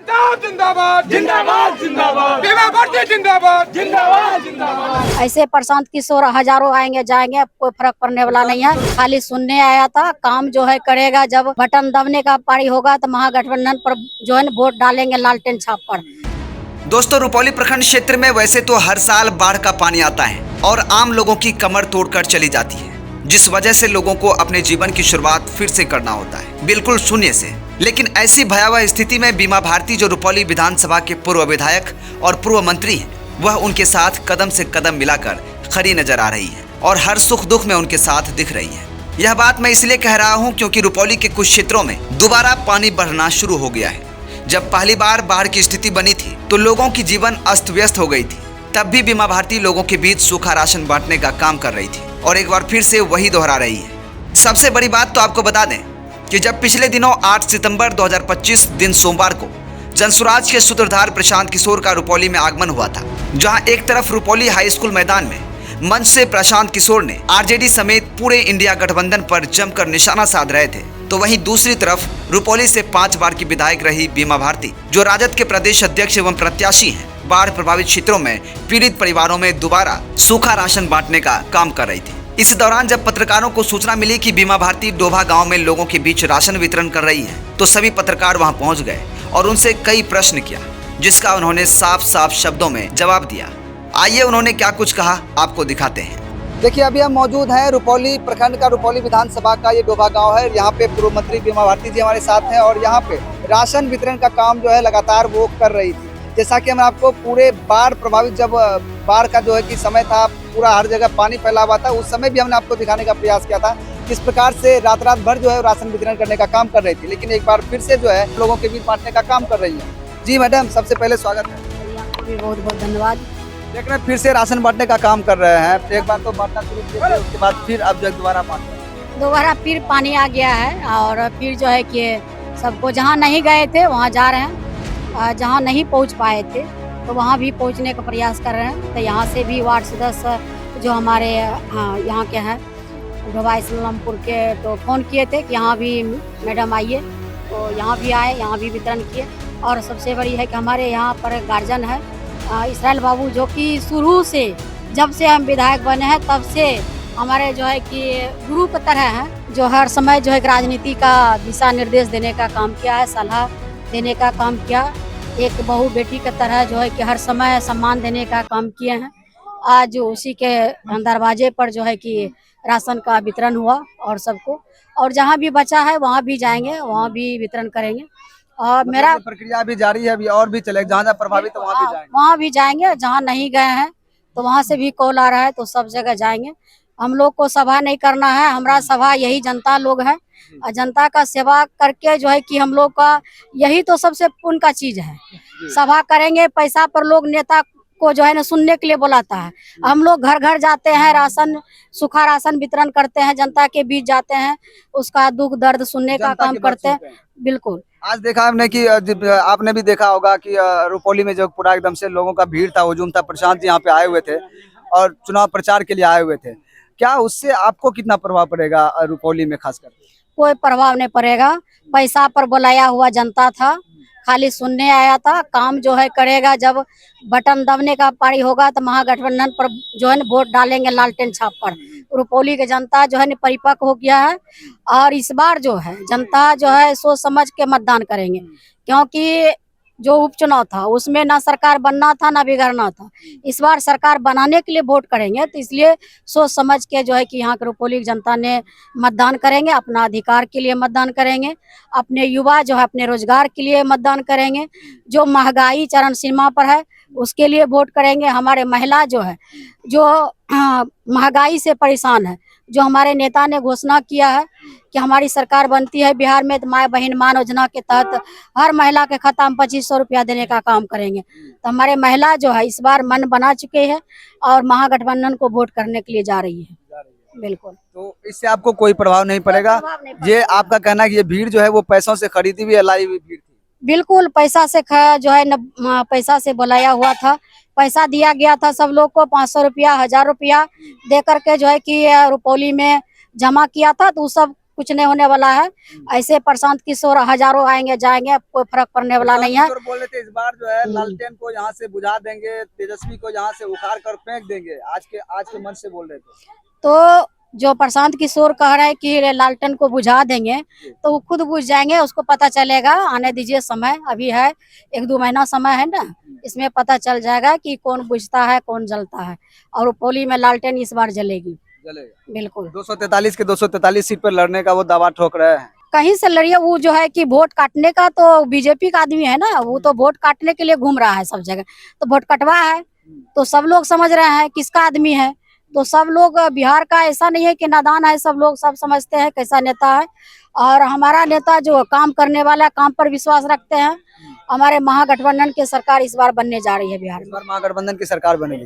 जिंदाबाद जिंदाबाद जिंदाबाद बीमा भर्ती जिंदाबाद जिंदाबाद जिंदाबाद। ऐसे प्रशांत किशोर हजारों आएंगे जाएंगे, कोई फर्क पड़ने वाला नहीं है। खाली सुनने आया था, काम जो है करेगा। जब बटन दबने का पारी होगा तो महागठबंधन पर जो है न वोट डालेंगे लालटेन छाप पर। दोस्तों, रुपौली प्रखंड क्षेत्र में वैसे तो हर साल बाढ़ का पानी आता है और आम लोगों की कमर तोड़कर चली जाती है, जिस वजह से लोगों को अपने जीवन की शुरुआत फिर से करना होता है, बिल्कुल शून्य से। लेकिन ऐसी भयावह स्थिति में बीमा भारती, जो रुपौली विधानसभा के पूर्व विधायक और पूर्व मंत्री हैं, वह उनके साथ कदम से कदम मिलाकर खड़ी नजर आ रही है और हर सुख दुख में उनके साथ दिख रही है। यह बात मैं इसलिए कह रहा हूँ क्योंकि रुपौली के कुछ क्षेत्रों में दोबारा पानी बढ़ना शुरू हो गया है। जब पहली बार बाढ़ की स्थिति बनी थी तो लोगों की जीवन अस्त व्यस्त हो गई थी। तब भी बीमा भारती लोगों के बीच सूखा राशन बांटने का काम कर रही थी और एक बार फिर से वही दोहरा रही है। सबसे बड़ी बात तो आपको बता दें कि जब पिछले दिनों 8 सितंबर 2025 दिन सोमवार को जनसुराज के सूत्रधार प्रशांत किशोर का रुपौली में आगमन हुआ था, जहां एक तरफ रुपौली हाई स्कूल मैदान में मंच से प्रशांत किशोर ने आरजेडी समेत पूरे इंडिया गठबंधन पर जमकर निशाना साध रहे थे, तो वहीं दूसरी तरफ रुपौली से 5 बार की विधायक रही बीमा भारती, जो राजद के प्रदेश अध्यक्ष एवं प्रत्याशी हैं, बाढ़ प्रभावित क्षेत्रों में पीड़ित परिवारों में दोबारा सूखा राशन बांटने का काम कर रही थी। इस दौरान जब पत्रकारों को सूचना मिली कि बीमा भारती डोभा गांव में लोगों के बीच राशन वितरण कर रही है, तो सभी पत्रकार वहां पहुंच गए और उनसे कई प्रश्न किया, जिसका उन्होंने साफ साफ शब्दों में जवाब दिया। आइए उन्होंने क्या कुछ कहा आपको दिखाते हैं। देखिए, अभी हम मौजूद हैं रुपौली प्रखंड का, रुपौली विधानसभा का ये डोभा गांव है। यहाँ पे पूर्व मंत्री बीमा भारती जी हमारे साथ हैं और यहाँ पे राशन वितरण का काम जो है लगातार वो कर रही थी। जैसा कि हम आपको पूरे बाढ़ प्रभावित, जब बाढ़ का जो है कि समय था, पूरा हर जगह पानी फैला हुआ था, उस समय भी हमने आपको दिखाने का प्रयास किया था किस प्रकार से रात रात भर जो है राशन वितरण करने का काम कर रही थी। लेकिन एक बार फिर से जो है लोगों के बीच बांटने का काम कर रही है। जी मैडम, सबसे पहले स्वागत है। आपको भी बहुत बहुत धन्यवाद। देख रहे हैं फिर से राशन बांटने का काम कर रहे हैं। एक बार तो बांटना शुरू किया, उसके बाद फिर अब जो दोबारा बांटना, दोबारा फिर पानी आ गया है और फिर जो है कि सबको जहाँ नहीं गए थे वहाँ जा रहे हैं, जहाँ नहीं पहुँच पाए थे तो वहाँ भी पहुँचने का प्रयास कर रहे हैं। तो यहाँ से भी वार्ड सदस्य जो हमारे यहाँ के हैं डोभा इस्लामपुर के, तो फ़ोन किए थे कि यहाँ भी मैडम आइए, तो यहाँ भी आए, यहाँ भी वितरण किए। और सबसे बड़ी है कि हमारे यहाँ पर गार्जियन है इसराइल बाबू, जो कि शुरू से जब से हम विधायक बने हैं तब से हमारे जो है कि गुरु की तरह हैं, जो हर समय जो है राजनीति का दिशा निर्देश देने का काम किया है, सलाह देने का काम किया। एक बहू बेटी की तरह जो है कि हर समय सम्मान देने का काम किए हैं। आज उसी के दरवाजे पर जो है कि राशन का वितरण हुआ और सबको, और जहाँ भी बचा है वहाँ भी जाएंगे, वहाँ भी वितरण करेंगे। और मेरा प्रक्रिया भी जारी है, अभी और भी चलेगा, जहाँ जहाँ प्रभावित है वहाँ भी जाएंगे। वहाँ भी जाएंगे, जहाँ नहीं गए हैं तो वहाँ से भी कॉल आ रहा है, तो सब जगह जाएंगे। हम लोग को सभा नहीं करना है, हमारा सभा यही जनता लोग है। जनता का सेवा करके जो है कि हम लोग का यही तो सबसे पुण्य का चीज है। सभा करेंगे, पैसा पर लोग नेता को जो है ना सुनने के लिए बुलाता है। हम लोग घर घर जाते हैं, राशन सूखा राशन वितरण करते हैं, जनता के बीच जाते हैं, उसका दुख दर्द सुनने का काम करते हैं। बिल्कुल। आज देखा हमने कि आपने भी देखा होगा कि रुपौली में जो पूरा एकदम से लोगों का भीड़ था, हुजूम था, प्रशांत जी यहाँ पे आए हुए थे और चुनाव प्रचार के लिए आए हुए थे। क्या उससे आपको कितना प्रभाव पड़ेगा रुपौली में खासकर? कोई प्रभाव नहीं पड़ेगा। पैसा पर बुलाया हुआ जनता था, खाली सुनने आया था, काम जो है करेगा। जब बटन दबने का पारी होगा तो महागठबंधन पर जो है वोट डालेंगे लालटेन छाप पर। रुपौली की जनता जो है परिपक्व हो गया है और इस बार जो है जनता जो है सोच समझ के मतदान करेंगे, क्योंकि जो उपचुनाव था उसमें ना सरकार बनना था ना बिगड़ना था। इस बार सरकार बनाने के लिए वोट करेंगे, तो इसलिए सोच समझ के जो है कि यहाँ के रुपौली की जनता ने मतदान करेंगे, अपना अधिकार के लिए मतदान करेंगे, अपने युवा जो है अपने रोजगार के लिए मतदान करेंगे, जो महंगाई चरम सीमा पर है उसके लिए वोट करेंगे। हमारे महिला जो है जो महंगाई से परेशान है, जो हमारे नेता ने घोषणा किया है कि हमारी सरकार बनती है बिहार में तो माँ बहन मान योजना के तहत हर महिला के खाता में 2500 रुपया देने का काम करेंगे। तो हमारे महिला जो है इस बार मन बना चुके हैं और महागठबंधन को वोट करने के लिए जा रही है। बिल्कुल। तो इससे आपको कोई प्रभाव नहीं पड़ेगा? ये आपका कहना है कि ये भीड़ जो है वो पैसों से खरीदी हुई लाई हुई भीड़ थी? बिल्कुल, पैसा से जो है न, पैसा से बुलाया हुआ था, पैसा दिया गया था सब लोग को 500 रुपया 1000 रुपया दे करके जो है कि रुपौली में जमा किया था। तो सब कुछ नहीं होने वाला है। ऐसे प्रशांत किशोर हजारों आएंगे जाएंगे, कोई फर्क पड़ने वाला नहीं है। बोल रहे थे इस बार जो है लालटेन को यहाँ से बुझा देंगे, तेजस्वी को यहाँ से उखाड़ कर फेंक देंगे, आज के मन से बोल रहे थे। तो जो प्रशांत किशोर कह रहे हैं कि लालटेन को बुझा देंगे, तो वो खुद बुझ जाएंगे, उसको पता चलेगा। आने दीजिए, समय अभी है, 1-2 महीना समय है ना, इसमें पता चल जाएगा कि कौन बुझता है कौन जलता है। और रुपौली में लालटेन इस बार जलेगी, बिल्कुल। 243 के 243 सीट पर लड़ने का वो दावा ठोक रहे हैं। कहीं से लड़िए, वो जो है कि वोट काटने का तो बीजेपी का आदमी है ना, वो तो वोट काटने के लिए घूम रहा है सब जगह, तो वोट कटवा है तो सब लोग समझ रहे हैं किसका आदमी है। तो सब लोग, बिहार का ऐसा नहीं है कि नादान है, सब लोग सब समझते हैं कैसा नेता है। और हमारा नेता जो काम करने वाला, काम पर विश्वास रखते हैं। हमारे महागठबंधन की सरकार इस बार बनने जा रही है बिहार इस में। बार महागठबंधन की सरकार बनेगी।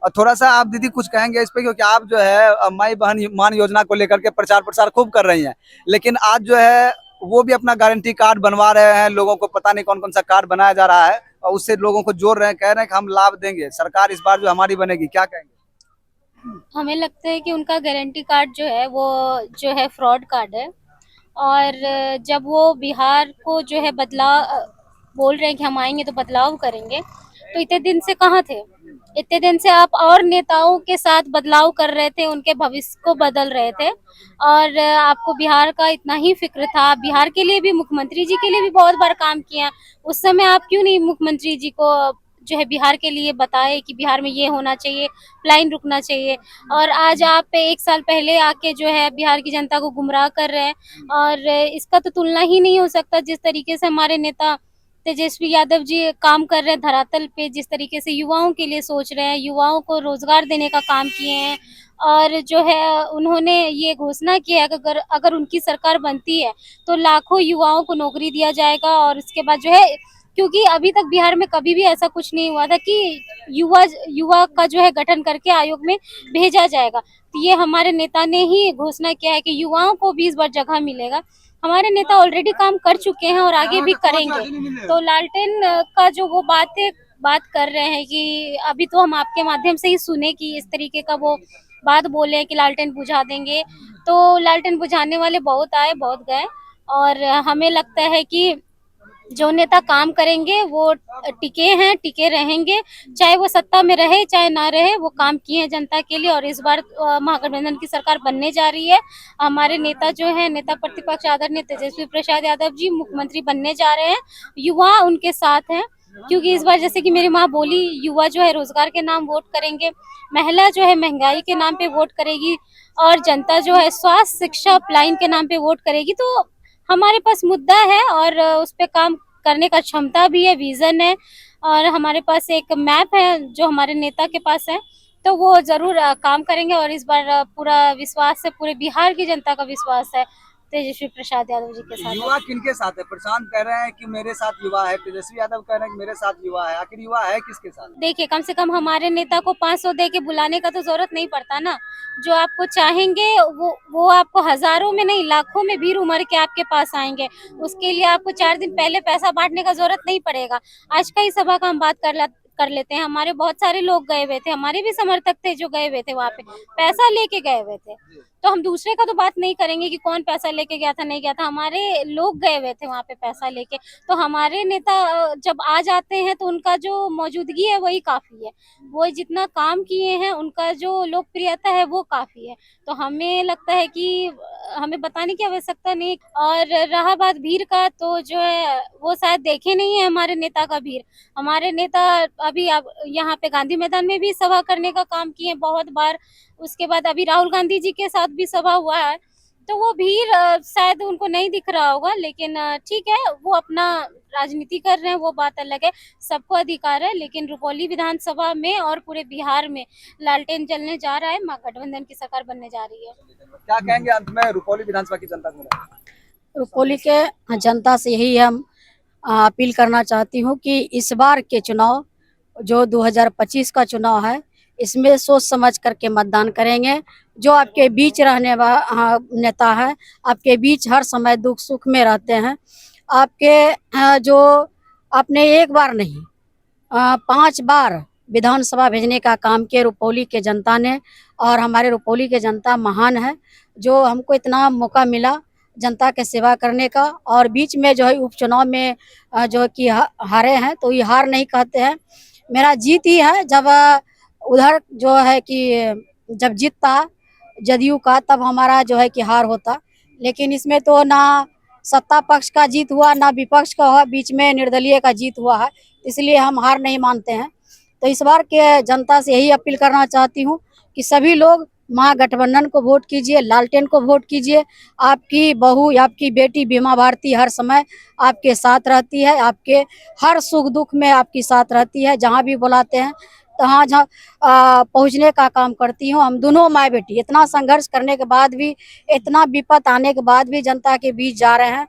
और थोड़ा सा आप दीदी कुछ कहेंगे इस पे, क्योंकि आप जो है माई बहन मान योजना को लेकर के प्रचार प्रसार खूब कर रही हैं, लेकिन आज जो है वो भी अपना गारंटी कार्ड बनवा रहे हैं, लोगों को पता नहीं कौन कौन सा कार्ड बनाया जा रहा है, और उससे लोगों को जोड़ रहे हैं, कह रहे हैं कि हम लाभ देंगे, सरकार इस बार जो हमारी बनेगी, क्या कहेंगे? हमें लगता है कि उनका गारंटी कार्ड जो है वो जो है फ्रॉड कार्ड है। और जब वो बिहार को जो है बोल रहे हैं कि हम आएंगे तो बदलाव करेंगे, तो इतने दिन से कहाँ थे? इतने दिन से आप और नेताओं के साथ बदलाव कर रहे थे, उनके भविष्य को बदल रहे थे, और आपको बिहार का इतना ही फिक्र था। बिहार के लिए भी, मुख्यमंत्री जी के लिए भी बहुत बार काम किया। उस समय आप क्यों नहीं मुख्यमंत्री जी को जो है बिहार के लिए बताए कि बिहार में ये होना चाहिए, लाइन रुकना चाहिए? और आज आप 1 साल पहले आके जो है बिहार की जनता को गुमराह कर रहे हैं। और इसका तो तुलना ही नहीं हो सकता जिस तरीके से हमारे नेता तेजस्वी यादव जी काम कर रहे हैं धरातल पे, जिस तरीके से युवाओं के लिए सोच रहे हैं, युवाओं को रोजगार देने का काम किए हैं। और जो है उन्होंने ये घोषणा की है कि अगर उनकी सरकार बनती है तो लाखों युवाओं को नौकरी दिया जाएगा। और उसके बाद जो है, क्योंकि अभी तक बिहार में कभी भी ऐसा कुछ नहीं हुआ था कि युवा का जो है गठन करके आयोग में भेजा जाएगा, तो ये हमारे नेता ने ही घोषणा किया है कि युवाओं को भी इस बार जगह मिलेगा। हमारे नेता ऑलरेडी काम कर चुके हैं और आगे भी करेंगे। तो लालटेन का जो वो बात कर रहे हैं कि अभी तो हम आपके माध्यम से ही सुने कि इस तरीके का वो बात बोले हैं कि लालटेन बुझा देंगे, तो लालटेन बुझाने वाले बहुत आए बहुत गए। और हमें लगता है कि जो नेता काम करेंगे वो टिके रहेंगे, चाहे वो सत्ता में रहे चाहे ना रहे, वो काम किए हैं जनता के लिए। और इस बार महागठबंधन की सरकार बनने जा रही है। हमारे नेता जो है, नेता प्रतिपक्ष आदरणीय तेजस्वी प्रसाद यादव जी मुख्यमंत्री बनने जा रहे हैं। युवा उनके साथ हैं, क्योंकि इस बार जैसे कि मेरी माँ बोली, युवा जो है रोजगार के नाम वोट करेंगे, महिला जो है महंगाई के नाम पे वोट करेगी, और जनता जो है स्वास्थ्य शिक्षा अपलाइन के नाम पे वोट करेगी। तो हमारे पास मुद्दा है और उस पे काम करने का क्षमता भी है, विजन है, और हमारे पास एक मैप है जो हमारे नेता के पास है। तो वो जरूर काम करेंगे। और इस बार पूरा विश्वास है, पूरे बिहार की जनता का विश्वास है तेजस्वी प्रसाद यादव जी के साथ। युवा किनके साथ है? प्रशांत कह रहे हैं कि मेरे साथ युवा है, तेजस्वी यादव कह रहे हैं कि मेरे साथ युवा है, आखिर युवा है किसके साथ? देखिए, कम से कम हमारे नेता को 500 दे के बुलाने का तो जरूरत नहीं पड़ता ना। जो आपको चाहेंगे वो आपको हजारों में नहीं, लाखों में भीड़ उमड़ के आपके पास आएंगे। उसके लिए आपको 4 दिन पहले पैसा बांटने का जरूरत नहीं पड़ेगा। आज का ही सभा का हम बात कर लेते हैं। हमारे बहुत सारे लोग गए हुए थे, हमारे भी समर्थक थे जो गए हुए थे वहाँ पे, पैसा लेके गए हुए थे। तो हम दूसरे का तो बात नहीं करेंगे कि कौन पैसा लेके गया था नहीं गया था, हमारे लोग गए हुए थे वहाँ पे पैसा लेके। तो हमारे नेता जब आ जाते हैं तो उनका जो मौजूदगी है वही काफी है, वो जितना काम किए हैं, उनका जो लोकप्रियता है वो काफी है। तो हमें लगता है कि हमें बताने की आवश्यकता नहीं। और रहा बात भीड़ का, तो जो है वो शायद देखे नहीं है हमारे नेता का भीड़। हमारे नेता अभी यहाँ पे गांधी मैदान में भी सभा करने का काम किए बहुत बार। उसके बाद अभी राहुल गांधी जी के साथ भी सभा हुआ है। तो वो भीड़ शायद उनको नहीं दिख रहा होगा, लेकिन ठीक है, वो अपना राजनीति कर रहे हैं, वो बात अलग है, सबको अधिकार है। लेकिन रुपौली विधानसभा में और पूरे बिहार में लालटेन जलने जा रहा है, महागठबंधन की सरकार बनने जा रही है। क्या कहेंगे अंत में रुपौली विधानसभा की जनता को? रुपौली के जनता से यही हम अपील करना चाहती हूँ कि इस बार के चुनाव, जो 2025 का चुनाव है, इसमें सोच समझ करके मतदान करेंगे। जो आपके बीच रहने वाला नेता है, आपके बीच हर समय दुख सुख में रहते हैं, आपके जो आपने एक बार नहीं 5 बार विधानसभा भेजने का काम किया रुपौली के जनता ने। और हमारे रुपौली के जनता महान है, जो हमको इतना मौका मिला जनता के सेवा करने का। और बीच में जो है उपचुनाव में जो है कि हारे हैं, तो ये हार नहीं कहते हैं, मेरा जीत ही है। जब उधर जो है कि जब जीतता जदयू का, तब हमारा जो है कि हार होता। लेकिन इसमें तो ना सत्ता पक्ष का जीत हुआ, ना विपक्ष का हुआ, बीच में निर्दलीय का जीत हुआ है, इसलिए हम हार नहीं मानते हैं। तो इस बार के जनता से यही अपील करना चाहती हूँ कि सभी लोग महागठबंधन को वोट कीजिए, लालटेन को वोट कीजिए। आपकी बहू, आपकी बेटी बीमा भारती हर समय आपके साथ रहती है, आपके हर सुख दुख में आपकी साथ रहती है। जहाँ भी बुलाते हैं तहाँ जहाँ पहुँचने का काम करती हूँ। हम दोनों माँ बेटी इतना संघर्ष करने के बाद भी, इतना विपत आने के बाद भी जनता के बीच जा रहे हैं।